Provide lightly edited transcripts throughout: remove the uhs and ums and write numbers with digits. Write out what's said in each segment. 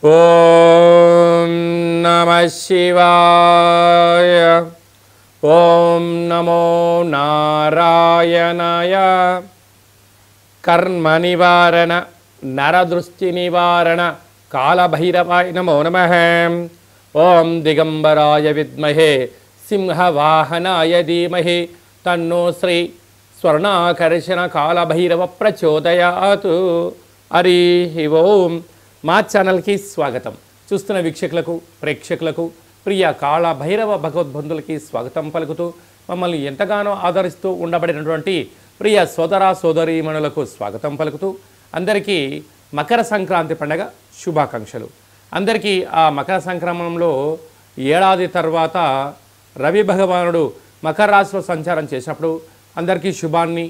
ఓం నమః శివాయ. ఓం నమో నారాయణాయ. కర్మ నివారణ నరదృష్టి నివారణ కాళభైరవాయ నమో నమః. ఓం దిగంబరాయ విద్మహే సింహవాహనాయ ధీమహి తన్నో శ్రీ స్వర్ణాకర్షణ కాళభైరవ ప్రచోదయాతు. హరి ఓం. మా ఛానల్కి స్వాగతం. చూస్తున్న వీక్షకులకు ప్రేక్షకులకు ప్రియ కాళభైరవ భగవద్బంధులకి స్వాగతం పలుకుతూ మమ్మల్ని ఎంతగానో ఆదరిస్తూ ఉండబడినటువంటి ప్రియ సోదర సోదరీమణులకు స్వాగతం పలుకుతూ అందరికీ మకర సంక్రాంతి పండుగ శుభాకాంక్షలు. అందరికీ ఆ మకర సంక్రమణంలో ఏడాది తర్వాత రవి భగవానుడు మకర రాశిలో సంచారం చేసినప్పుడు అందరికీ శుభాన్ని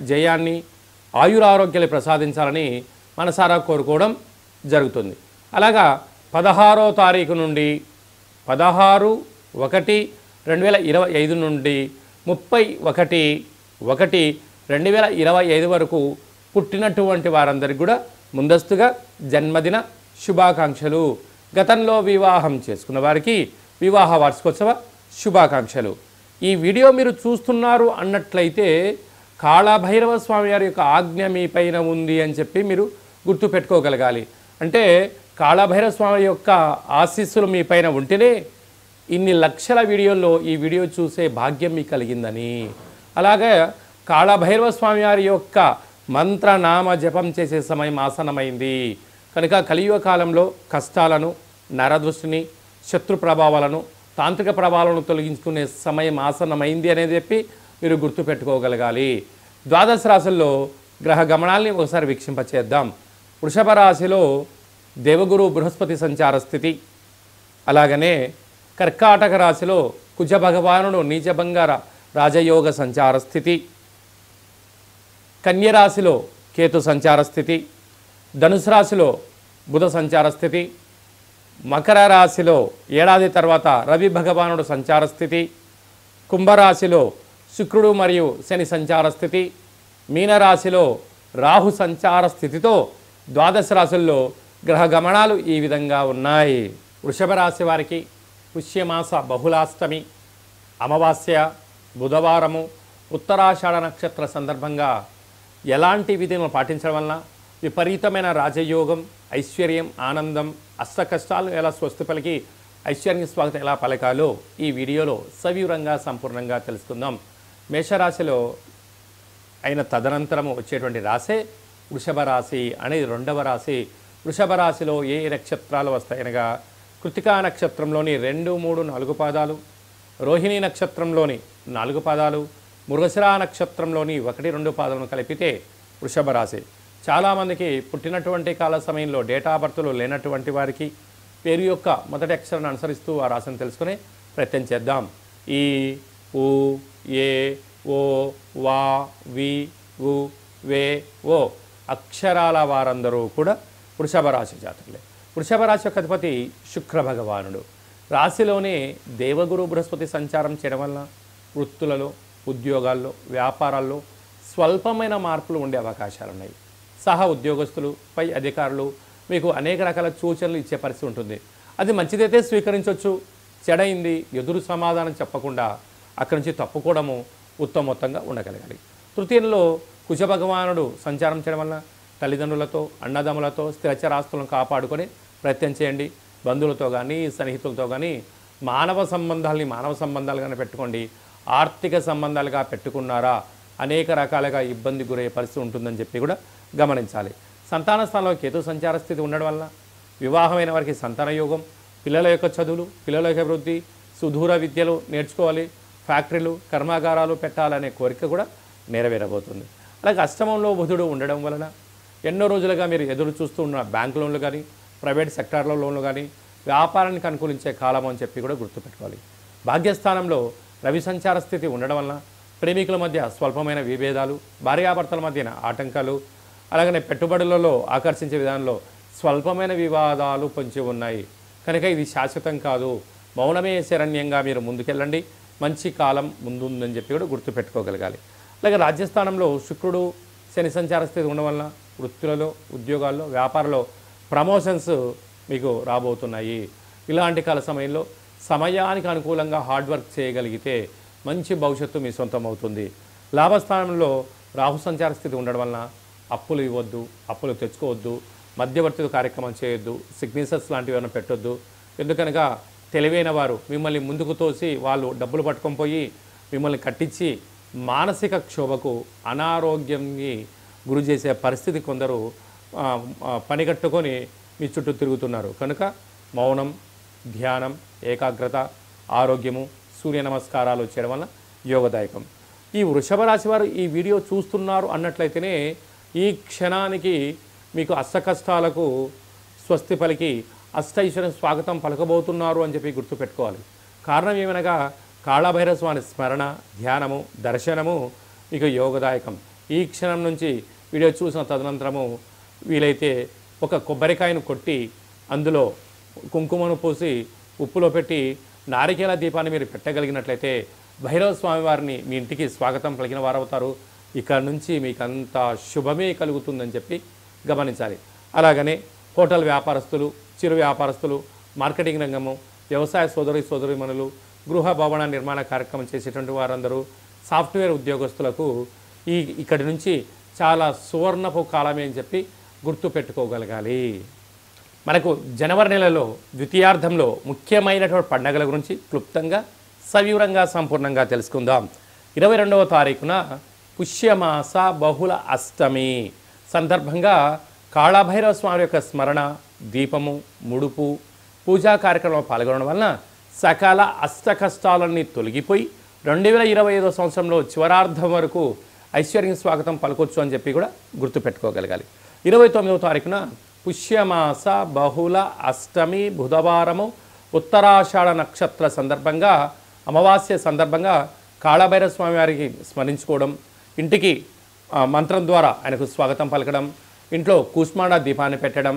జయాన్ని ఆయురారోగ్యాలు ప్రసాదించాలని మనసారా కోరుకోవడం జరుగుతుంది. అలాగా 16వ తారీఖు నుండి 16/1/2025 నుండి 31/1/2025 వరకు పుట్టినటువంటి వారందరికీ కూడా ముందస్తుగా జన్మదిన శుభాకాంక్షలు. గతంలో వివాహం చేసుకున్న వారికి వివాహ వార్షికోత్సవ శుభాకాంక్షలు. ఈ వీడియో మీరు చూస్తున్నారు అన్నట్లయితే కాళభైరవ స్వామి వారి యొక్క ఆజ్ఞ మీ పైన ఉంది అని చెప్పి మీరు గుర్తుపెట్టుకోగలగాలి. అంటే కాళభైరవ స్వామి యొక్క ఆశీస్సులు మీ పైన ఉంటేనే ఇన్ని లక్షల వీడియోల్లో ఈ వీడియో చూసే భాగ్యం మీకు కలిగిందని. అలాగే కాళభైరవ స్వామి వారి యొక్క మంత్రనామ జపం చేసే సమయం ఆసనమైంది కనుక కలియుగ కాలంలో కష్టాలను నరదృష్టిని శత్రు ప్రభావాలను తాంత్రిక ప్రభావాలను తొలగించుకునే సమయం ఆసన్నమైంది అనేది చెప్పి మీరు గుర్తుపెట్టుకోగలగాలి. ద్వాదశ రాశుల్లో గ్రహ గమనాల్ని ఒకసారి వీక్షింపచేద్దాం. వృషభ రాశిలో దేవగురు బృహస్పతి సంచార స్థితి, అలాగనే కర్కాటక రాశిలో కుజ భగవానుడు నీచభంగ రాజయోగ సంచార స్థితి, కన్యరాశిలో కేతు సంచార స్థితి, ధనుసు రాశిలో బుధ సంచార స్థితి, మకర రాశిలో ఏడాది తర్వాత రవి భగవానుడు సంచార స్థితి, కుంభరాశిలో శుక్రుడు మరియు శని సంచార స్థితి, మీనరాశిలో రాహు సంచార స్థితితో ద్వాదశ రాశుల్లో గ్రహ గమనాలు ఈ విధంగా ఉన్నాయి. వృషభ రాశి వారికి పుష్యమాస బహుళాష్టమి అమావాస్య బుధవారము ఉత్తరాషాఢ నక్షత్ర సందర్భంగా ఎలాంటి విధిని పాటించడం వలన విపరీతమైన రాజయోగం, ఐశ్వర్యం, ఆనందం, అష్ట కష్టాలు ఎలా స్వస్తి పలికి ఐశ్వర్య స్వాగతం ఎలా పలకాలో ఈ వీడియోలో సవివరంగా సంపూర్ణంగా తెలుసుకుందాం. మేషరాశిలో అయిన తదనంతరము వచ్చేటువంటి రాశే వృషభ రాశి అనేది రెండవ రాశి. వృషభ రాశిలో ఏ నక్షత్రాలు వస్తాయనగా కృతికా నక్షత్రంలోని 2, 3, 4 పాదాలు, రోహిణీ నక్షత్రంలోని 4 పాదాలు, మృగశిర నక్షత్రంలోని 1, 2 పాదాలను కలిపితే వృషభ రాశి. చాలామందికి పుట్టినటువంటి కాల సమయంలో డేటా బర్త్లు లేనటువంటి వారికి పేరు యొక్క మొదటి అక్షరాన్ని అనుసరిస్తూ ఆ రాశిని తెలుసుకునే ప్రయత్నం చేద్దాం. ఈ, ఉ, ఏ, ఓ, వా, వి, ఉ, వే, ఓ అక్షరాల వారందరూ కూడా వృషభ రాశి జాతకులే. వృషభ రాశి యొక్క అధిపతి శుక్ర భగవానుడు. రాశిలోనే దేవగురు బృహస్పతి సంచారం చేయడం వలన వృత్తులలో, ఉద్యోగాల్లో, వ్యాపారాల్లో స్వల్పమైన మార్పులు ఉండే అవకాశాలు ఉన్నాయి. సహా ఉద్యోగస్తులు, పై అధికారులు మీకు అనేక రకాల సూచనలు ఇచ్చే పరిస్థితి ఉంటుంది. అది మంచిదైతే స్వీకరించవచ్చు, చెడైంది ఎదురు సమాధానం చెప్పకుండా అక్కడి నుంచి తప్పుకోవడము ఉత్తమోత్తంగా ఉండగలగాలి. తృతీయంలో కుజ భగవానుడు సంచారం చేయడం వలన తల్లిదండ్రులతో, అన్నదమ్ములతో స్థిరచరాస్తులను కాపాడుకొని ప్రయత్నం చేయండి. బంధువులతో కానీ సన్నిహితులతో కానీ మానవ సంబంధాలుగానే పెట్టుకోండి. ఆర్థిక సంబంధాలుగా పెట్టుకున్నారా అనేక రకాలుగా ఇబ్బంది గురయ్యే పరిస్థితి ఉంటుందని చెప్పి కూడా గమనించాలి. సంతాన స్థానంలో కేతు సంచార స్థితి ఉండడం వలన వివాహమైన వారికి సంతాన యోగం, పిల్లల యొక్క చదువులు, పిల్లల యొక్క అభివృద్ధి, సుదూర విద్యలు నేర్చుకోవాలి, ఫ్యాక్టరీలు, కర్మాగారాలు పెట్టాలనే కోరిక కూడా నెరవేరబోతుంది. అలాగే అష్టమంలో బుధుడు ఉండడం వలన ఎన్నో రోజులుగా మీరు ఎదురు చూస్తూ ఉన్న బ్యాంక్ లోన్లు కానీ, ప్రైవేట్ సెక్టార్లో లోన్లు కానీ వ్యాపారానికి అనుకూలించే కాలం అని చెప్పి కూడా గుర్తుపెట్టుకోవాలి. భాగ్యస్థానంలో రవి సంచార స్థితి ఉండడం వలన ప్రేమికుల మధ్య స్వల్పమైన విభేదాలు, భార్యాభర్తల మధ్యన ఆటంకాలు, అలాగనే పెట్టుబడులలో ఆకర్షించే విధానంలో స్వల్పమైన వివాదాలు పొంచి ఉన్నాయి కనుక ఇది శాశ్వతం కాదు. మౌనమే శరణ్యంగా మీరు ముందుకెళ్ళండి. మంచి కాలం ముందుందని చెప్పి కూడా గుర్తుపెట్టుకోగలగాలి. అలాగే రాజ్యస్థానంలో శుక్రుడు శని సంచార స్థితి ఉండడం వలన వృత్తులలో, ఉద్యోగాల్లో, వ్యాపారంలో ప్రమోషన్స్ మీకు రాబోతున్నాయి. ఇలాంటి కాల సమయంలో సమయానికి అనుకూలంగా హార్డ్ వర్క్ చేయగలిగితే మంచి భవిష్యత్తు మీ సొంతం అవుతుంది. లాభస్థానంలో రాహు సంచార స్థితి ఉండడం వలన అప్పులు ఇవ్వద్దు, అప్పులు తెచ్చుకోవద్దు, మధ్యవర్తితో కార్యక్రమం చేయొద్దు, సిగ్నేచర్స్ లాంటివి ఏమైనా పెట్టొద్దు. ఎందుకనగా తెలివైన వారు మిమ్మల్ని ముందుకు తోసి వాళ్ళు డబ్బులు పట్టుకొని పోయి మిమ్మల్ని కట్టించి మానసిక క్షోభకు అనారోగ్యంకి గురి చేసే పరిస్థితి కొందరు పనిగట్టుకొని మీ చుట్టూ తిరుగుతున్నారు. కనుక మౌనం, ధ్యానం, ఏకాగ్రత, ఆరోగ్యము, సూర్య నమస్కారాలు చేయడం వల్ల యోగదాయకం. ఈ వృషభ రాశి వారు ఈ వీడియో చూస్తున్నారు అన్నట్లయితేనే ఈ క్షణానికి మీకు అష్టకష్టాలకు స్వస్తి పలికి అష్టైశ్వర్యం స్వాగతం పలకబోతున్నారు అని చెప్పి గుర్తుపెట్టుకోవాలి. కారణం ఏమనగా కాళభైరవ స్వామి స్మరణ, ధ్యానము, దర్శనము మీకు యోగదాయకం. ఈ క్షణం నుంచి వీడియో చూసిన తదనంతరము వీలైతే ఒక కొబ్బరికాయను కొట్టి అందులో కుంకుమను పోసి ఉప్పులో పెట్టి నారికేల దీపాన్ని మీరు పెట్టగలిగినట్లయితే భైరవ స్వామి వారిని మీ ఇంటికి స్వాగతం పలికిన వారవుతారు. ఇక్కడ నుంచి మీకు అంత శుభమే కలుగుతుందని చెప్పి గమనించాలి. అలాగనే హోటల్ వ్యాపారస్తులు, చిరు వ్యాపారస్తులు, మార్కెటింగ్ రంగము, వ్యవసాయ సోదరీమణులు, గృహ భవన నిర్మాణ కార్యక్రమం చేసేటువంటి వారందరూ, సాఫ్ట్వేర్ ఉద్యోగస్తులకు ఇక్కడి నుంచి చాలా సువర్ణపు కాలమే అని చెప్పి గుర్తు పెట్టుకోగలగాలి. మనకు జనవరి నెలలో ద్వితీయార్థంలో ముఖ్యమైనటువంటి పండుగల గురించి క్లుప్తంగా సవివరంగా సంపూర్ణంగా తెలుసుకుందాం. 22వ తారీఖున పుష్యమాస బహుళ అష్టమి సందర్భంగా కాళభైరవ స్వామి యొక్క స్మరణ, దీపము, ముడుపు, పూజా కార్యక్రమంలో పాల్గొనడం వలన సకల అష్ట కష్టాలన్నీ తొలగిపోయి 2025వ సంవత్సరంలో చివరార్థం వరకు ఐశ్వర్యం స్వాగతం పలకొచ్చు అని చెప్పి కూడా గుర్తుపెట్టుకోగలగాలి. 29వ తారీఖున పుష్యమాస బహుళ అష్టమి బుధవారము ఉత్తరాషాఢ నక్షత్ర సందర్భంగా అమావాస్య సందర్భంగా కాళభైరవ స్వామి వారికి స్మరించుకోవడం, ఇంటికి మంత్రం ద్వారా ఆయనకు స్వాగతం పలకడం, ఇంట్లో కూష్మాండ దీపాన్ని పెట్టడం,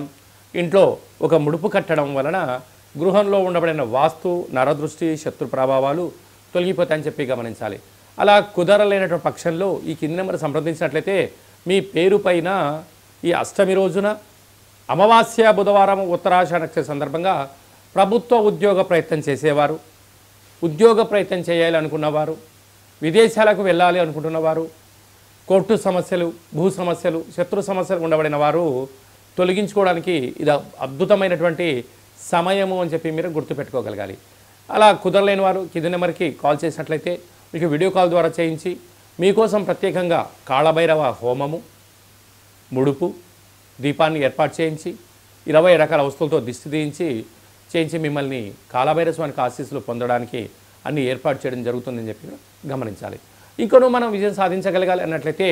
ఇంట్లో ఒక ముడుపు కట్టడం వలన గృహంలో ఉండబడిన వాస్తు, నరదృష్టి, శత్రు ప్రభావాలు తొలగిపోతాయని చెప్పి గమనించాలి. అలా కుదరలేనటువంటి పక్షంలో ఈ కింది నెంబర్ సంప్రదించినట్లయితే మీ పేరు పైన ఈ అష్టమి రోజున అమావాస్య బుధవారం ఉత్తరాషాఢ నక్షత్ర సందర్భంగా ప్రభుత్వ ఉద్యోగ ప్రయత్నం చేసేవారు, ఉద్యోగ ప్రయత్నం చేయాలి అనుకున్నవారు, విదేశాలకు వెళ్ళాలి అనుకుంటున్నవారు, కోర్టు సమస్యలు, భూ సమస్యలు, శత్రు సమస్యలు ఉండబడిన వారు తొలగించుకోవడానికి ఇది అద్భుతమైనటువంటి సమయము అని చెప్పి మీరు గుర్తుపెట్టుకోగలగాలి. అలా కుదరలేని వారు కింది నెంబర్కి కాల్ చేసినట్లయితే మీకు వీడియో కాల్ ద్వారా చేయించి మీకోసం ప్రత్యేకంగా కాళభైరవ హోమము, ముడుపు, దీపాన్ని ఏర్పాటు చేయించి 20 రకాల వస్తువులతో దిష్టి చేయించి మిమ్మల్ని కాళభైరవ స్వామికి ఆశీస్సులు పొందడానికి అన్ని ఏర్పాటు చేయడం జరుగుతుందని చెప్పి గమనించాలి. ఇంకొను మనం విజయం సాధించగలగాలి అన్నట్లయితే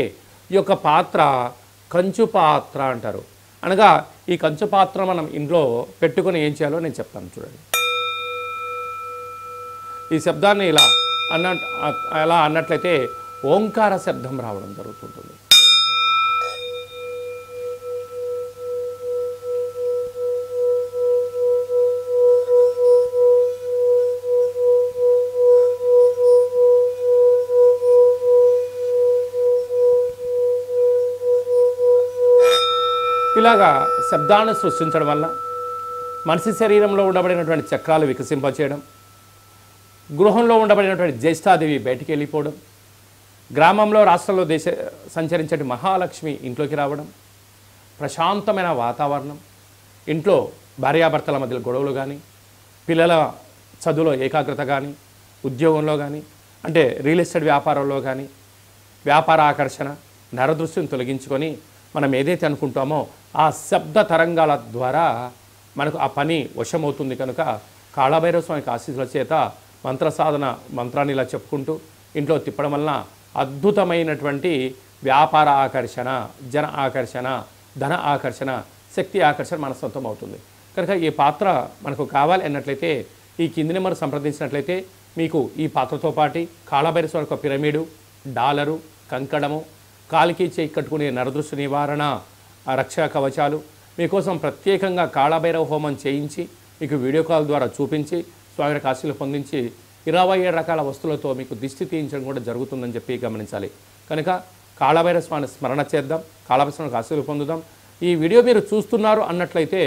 ఈ యొక్క పాత్ర కంచు పాత్ర అంటారు. అనగా ఈ కంచు పాత్ర మనం ఇంట్లో పెట్టుకొని ఏం చేయాలో నేను చెప్తాను చూడండి. ఈ శబ్దాన్ని ఎలా అన్నట్లయితే ఓంకార శబ్దం రావడం జరుగుతుంటుంది. ఇలాగా శబ్దాన్ని సృష్టించడం వల్ల మనిషి శరీరంలో ఉండబడినటువంటి చక్రాలు వికసింపచేయడం, గృహంలో ఉండబడినటువంటి జ్యేష్ఠాదేవి బయటికి వెళ్ళిపోవడం, గ్రామంలో, రాష్ట్రంలో సంచరించే మహాలక్ష్మి ఇంట్లోకి రావడం, ప్రశాంతమైన వాతావరణం, ఇంట్లో భార్యాభర్తల మధ్య గొడవలు కానీ, పిల్లల చదువులో ఏకాగ్రత కానీ, ఉద్యోగంలో కానీ, అంటే రియల్ ఎస్టేట్ వ్యాపారంలో కానీ వ్యాపార ఆకర్షణ, నరదృష్టిని తొలగించుకొని మనం ఏదైతే అనుకుంటామో ఆ శబ్ద తరంగాల ద్వారా మనకు ఆ పని వశమవుతుంది. కనుక కాళభైరవ స్వామికి ఆశీస్సుల చేత మంత్ర సాధన మంత్రాన్ని ఇలా చెప్పుకుంటూ ఇంట్లో తిప్పడం వలన అద్భుతమైనటువంటి వ్యాపార ఆకర్షణ, జన ఆకర్షణ, ధన ఆకర్షణ, శక్తి ఆకర్షణ మన సొంతం అవుతుంది. కనుక ఈ పాత్ర మనకు కావాలి అన్నట్లయితే ఈ కింది నెంబర్ సంప్రదించినట్లయితే మీకు ఈ పాత్రతో పాటు కాళభైరవ స్వామి యొక్క పిరమిడు, డాలరు, కంకణము, కాలికి చేయి కట్టుకునే నరదృష్టి నివారణ రక్షా కవచాలు మీకోసం ప్రత్యేకంగా కాళభైరవ హోమం చేయించి మీకు వీడియో కాల్ ద్వారా చూపించి స్వామి ఆశీస్సులు పొందించి 27 రకాల వస్తువులతో మీకు దిష్టి తీయించడం కూడా జరుగుతుందని చెప్పి గమనించాలి. కనుక కాళభైరవ స్వామి స్మరణ చేద్దాం, కాళభైరవ స్వామికి ఆశీస్సులు పొందుదాం. ఈ వీడియో మీరు చూస్తున్నారు అన్నట్లయితే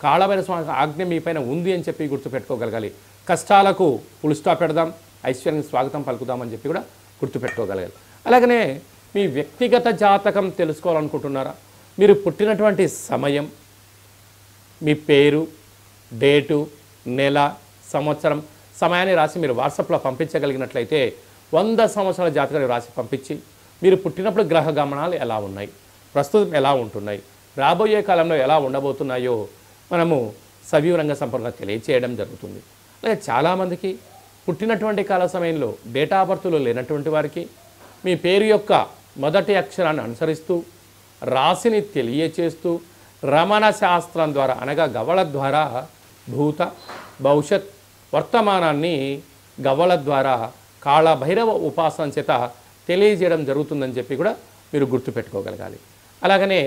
కాళభైరవ స్వామి ఆజ్ఞ మీ పైన ఉంది అని చెప్పి గుర్తుపెట్టుకోగలగాలి. కష్టాలకు ఫుల్ స్టాప్ పెడదాం, ఐశ్వర్యానికి స్వాగతం పలుకుదామని చెప్పి కూడా గుర్తుపెట్టుకోగలగాలి. అలాగనే మీ వ్యక్తిగత జాతకం తెలుసుకోవాలనుకుంటున్నారా? మీరు పుట్టినటువంటి సమయం, మీ పేరు, డేటు, నెల, సంవత్సరం, సమయాన్ని రాసి మీరు వాట్సాప్లో పంపించగలిగినట్లయితే 100 సంవత్సరాల జాతకాలు రాసి పంపించి మీరు పుట్టినప్పుడు గ్రహ గమనాలు ఎలా ఉన్నాయి, ప్రస్తుతం ఎలా ఉంటున్నాయి, రాబోయే కాలంలో ఎలా ఉండబోతున్నాయో మనము సవివరంగా సంపూర్ణంగా తెలియచేయడం జరుగుతుంది. అలాగే చాలామందికి పుట్టినటువంటి కాల సమయంలో డేటా ఆఫ్ బర్త్లో లేనటువంటి వారికి మీ పేరు యొక్క మొదటి అక్షరాన్ని అనుసరిస్తూ రాశిని తెలియచేస్తూ రమణ శాస్త్రం ద్వారా అనగా గవ్వల ద్వారా భూత భవిష్యత్ వర్తమానాన్ని గవ్వల ద్వారా కాళభైరవ ఉపాసన చేత తెలియజేయడం జరుగుతుందని చెప్పి కూడా మీరు గుర్తుపెట్టుకోగలగాలి. అలాగనే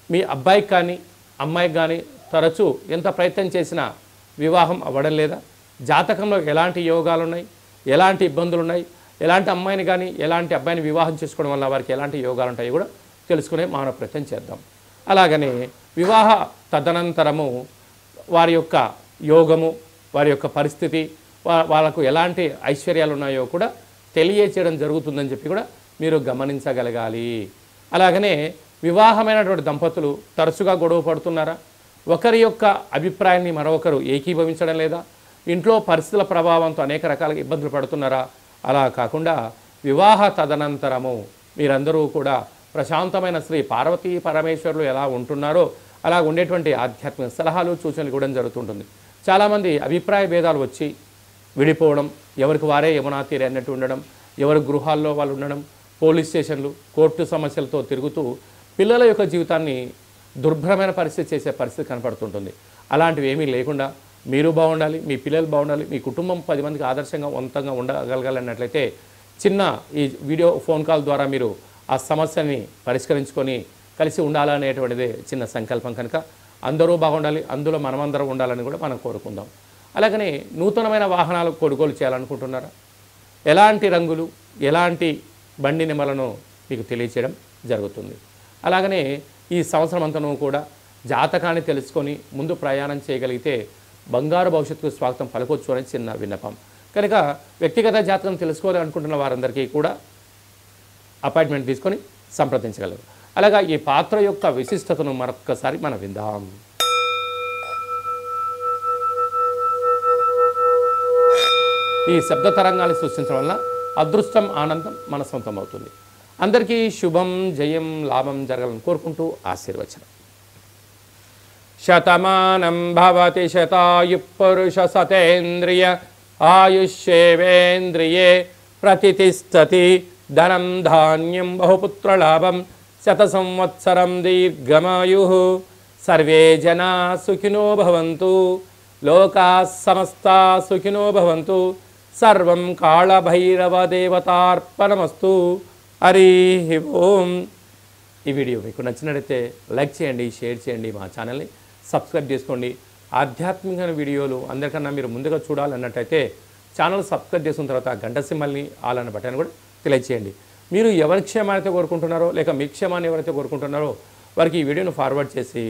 మీ అబ్బాయికి కానీ అమ్మాయికి కానీ తరచూ ఎంత ప్రయత్నం చేసినా వివాహం అవ్వడం లేదా, జాతకంలో ఎలాంటి యోగాలు ఉన్నాయి, ఎలాంటి ఇబ్బందులు ఉన్నాయి, ఎలాంటి అమ్మాయిని కానీ ఎలాంటి అబ్బాయిని వివాహం చేసుకోవడం వల్ల వారికి ఎలాంటి యోగాలు ఉంటాయో కూడా తెలుసుకునే మానవ ప్రయత్నం చేద్దాం. అలాగనే వివాహ తదనంతరము వారి యొక్క యోగము, వారి యొక్క పరిస్థితి, వాళ్ళకు ఎలాంటి ఐశ్వర్యాలు ఉన్నాయో కూడా తెలియచేయడం జరుగుతుందని చెప్పి కూడా మీరు గమనించగలగాలి. అలాగనే వివాహమైనటువంటి దంపతులు తరచుగా గొడవ పడుతున్నారా? ఒకరి యొక్క అభిప్రాయాన్ని మరొకరు ఏకీభవించడం లేదా? ఇంట్లో పరిస్థితుల ప్రభావంతో అనేక రకాలుగా ఇబ్బందులు పడుతున్నారా? అలా కాకుండా వివాహ తదనంతరము మీరందరూ కూడా ప్రశాంతమైన శ్రీ పార్వతీ పరమేశ్వరులు ఎలా ఉంటున్నారో అలా ఉండేటువంటి ఆధ్యాత్మిక సలహాలు సూచనలు ఇవ్వడం జరుగుతుంటుంది. చాలామంది అభిప్రాయ భేదాలు వచ్చి విడిపోవడం, ఎవరికి వారే యమునా తీరే అన్నట్టు ఉండడం, ఎవరి గృహాల్లో వాళ్ళు ఉండడం, పోలీస్ స్టేషన్లు, కోర్టు సమస్యలతో తిరుగుతూ పిల్లల యొక్క జీవితాన్ని దుర్భరమైన పరిస్థితి చేసే పరిస్థితి కనపడుతుంటుంది. అలాంటివి ఏమీ లేకుండా మీరు బాగుండాలి, మీ పిల్లలు బాగుండాలి, మీ కుటుంబం 10 మందికి ఆదర్శంగా వంతంగా ఉండగలగాలన్నట్లయితే చిన్న ఈ వీడియో ఫోన్ కాల్ ద్వారా మీరు ఆ సమస్యని పరిష్కరించుకొని కలిసి ఉండాలనేటువంటిదే చిన్న సంకల్పం కనుక అందరూ బాగుండాలి, అందులో మనమందరం ఉండాలని కూడా మనం కోరుకుందాం. అలాగనే నూతనమైన వాహనాలు కొనుగోలు చేయాలనుకుంటున్నారా? ఎలాంటి రంగులు, ఎలాంటి బండి నెంబర్లను మీకు తెలియచేయడం జరుగుతుంది. అలాగనే ఈ సంవత్సరం అంతను కూడా జాతకాన్ని తెలుసుకొని ముందు ప్రయాణం చేయగలిగితే బంగారు భవిష్యత్తుకు స్వాగతం పలకొచ్చు అనేది చిన్న విన్నపం. కనుక వ్యక్తిగత జాతకం తెలుసుకోవాలనుకుంటున్న వారందరికీ కూడా అపాయింట్మెంట్ తీసుకొని సంప్రదించగలరు. అలాగా ఈ పాత్ర యొక్క విశిష్టతను మరొక్కసారి మనం విందాం. ఈ శబ్ద తరంగాన్ని సృష్టించడం వల్ల అదృష్టం, ఆనందం మన సొంతం అవుతుంది. అందరికీ శుభం, జయం, లాభం జరగాలని కోరుకుంటూ ఆశీర్వచనం. శతమానం భవతి శతాయు పురుష సతేంద్రియ ఆయుష్యేవేంద్రియే ప్రతిష్టతి ధనం ధాన్యం బహుపుత్రలాభం శత సంవత్సరం దీర్ఘమాయు. సర్వే జనా సుఖినో భవంతు, లోకా సమస్తా సుఖినో భవంతు. సర్వం కాళభైరవ దేవతార్పణమస్తు. హరి ఓం. ఈ వీడియో మీకు నచ్చినట్లయితే లైక్ చేయండి, షేర్ చేయండి, మా ఛానల్ని సబ్స్క్రైబ్ చేసుకోండి. ఆధ్యాత్మిక వీడియోలు అందరికన్నా మీరు ముందుగా చూడాలన్నట్టయితే ఛానల్ సబ్స్క్రైబ్ చేసుకున్న తర్వాత గంట సింబల్ని ఆల్ అన్న బటన్ కూడా తెలియచేయండి. మీరు ఎవరి క్షేమాన్ని అయితే కోరుకుంటున్నారో లేక మీ క్షేమాన్ని ఎవరైతే కోరుకుంటున్నారో వారికి ఈ వీడియోను ఫార్వర్డ్ చేసి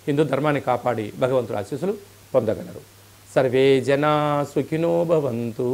హిందూ ధర్మాన్ని కాపాడి భగవంతుడి ఆశీస్సులు పొందగలరు. సర్వే జనా సుఖినో భవంతు.